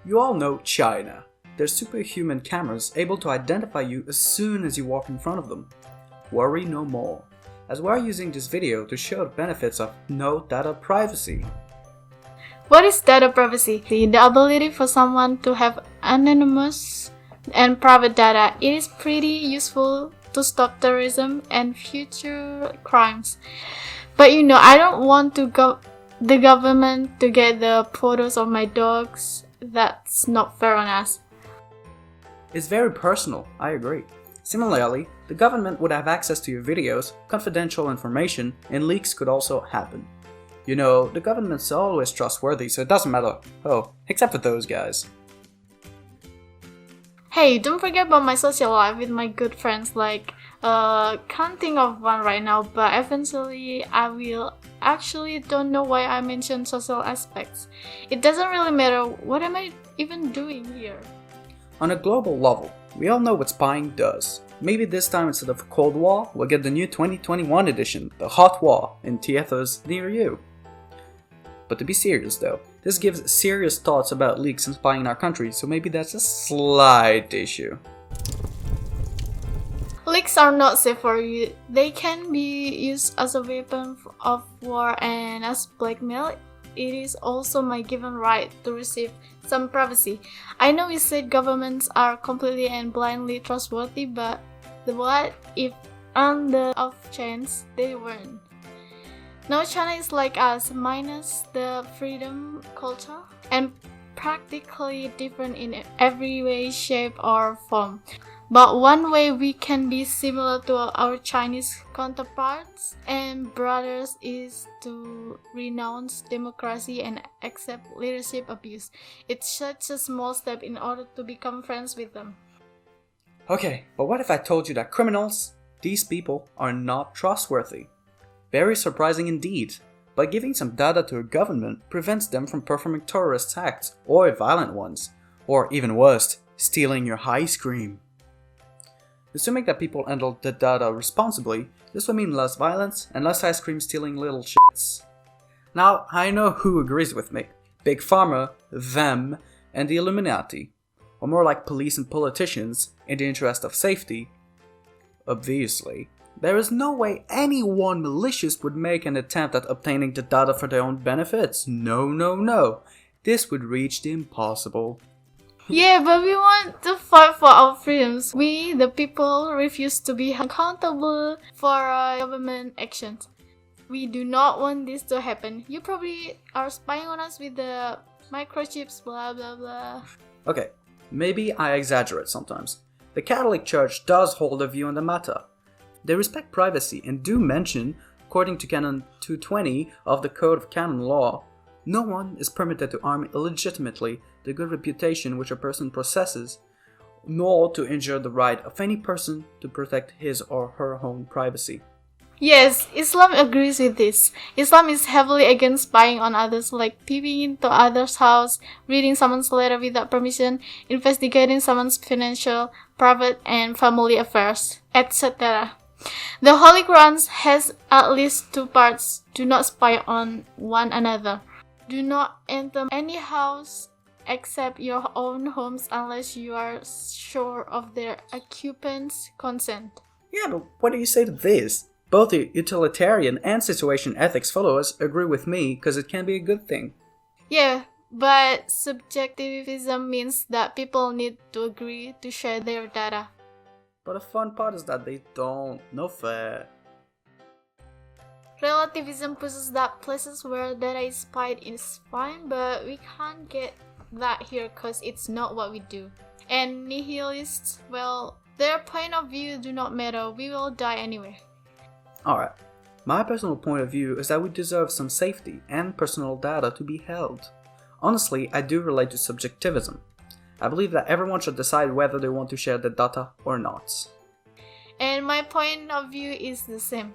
You all know China. They're superhuman cameras able to identify you as soon as you walk in front of them. Worry no more, as we're using this video to show the benefits of no data privacy. What is data privacy? The ability for someone to have anonymous and private data. It is pretty useful to stop terrorism and future crimes. But I don't want the government to get the photos of my dogs. That's not fair on us. It's very personal, I agree. Similarly, the government would have access to your videos, confidential information, and leaks could also happen. The government's always trustworthy, so it doesn't matter. Oh, except for those guys. Hey, don't forget about my social life with my good friends, can't think of one right now, but eventually I will. Actually, don't know why I mentioned social aspects. It doesn't really matter. What am I even doing here? On a global level, we all know what spying does. Maybe this time instead of Cold War, we'll get the new 2021 edition, the Hot War, in theaters near you. But to be serious though, this gives serious thoughts about leaks and spying in our country, so maybe that's a slight issue. Leaks are not safe for you. They can be used as a weapon of war and as blackmail. It is also my given right to receive some privacy. I know we said governments are completely and blindly trustworthy, but what if on the off chance they weren't? Now China is like us, minus the freedom culture, and practically different in every way, shape, or form. But one way we can be similar to our Chinese counterparts and brothers is to renounce democracy and accept leadership abuse. It's such a small step in order to become friends with them. Okay, but what if I told you that criminals, these people, are not trustworthy? Very surprising indeed, but giving some data to a government prevents them from performing terrorist acts or violent ones, or even worse, stealing your ice cream. Assuming that people handle the data responsibly, this would mean less violence and less ice cream stealing little shits. Now, I know who agrees with me. Big Pharma, them, and the Illuminati. Or more like police and politicians, in the interest of safety. Obviously, there is no way anyone malicious would make an attempt at obtaining the data for their own benefits. No. This would reach the impossible. Yeah, but we want to fight for our freedoms. We, the people, refuse to be accountable for government actions. We do not want this to happen. You probably are spying on us with the microchips, blah blah blah. Okay, maybe I exaggerate sometimes. The Catholic Church does hold a view on the matter. They respect privacy and do mention, according to Canon 220 of the Code of Canon Law, no one is permitted to harm illegitimately the good reputation which a person possesses, nor to injure the right of any person to protect his or her own privacy. Yes, Islam agrees with this. Islam is heavily against spying on others, like peeping into others' house, reading someone's letter without permission, investigating someone's financial, private, and family affairs, etc. The Holy Quran has at least 2 parts. Do not spy on one another. Do not enter any house except your own homes unless you are sure of their occupants' consent. Yeah, but what do you say to this? Both the utilitarian and situation ethics followers agree with me because it can be a good thing. Yeah, but subjectivism means that people need to agree to share their data. But the fun part is that they don't. No fair. Relativism pushes that places where data is spied is fine, but we can't get that here because it's not what we do. And nihilists, well, their point of view do not matter. We will die anyway. Alright, my personal point of view is that we deserve some safety and personal data to be held. Honestly, I do relate to subjectivism. I believe that everyone should decide whether they want to share the data or not. And my point of view is the same.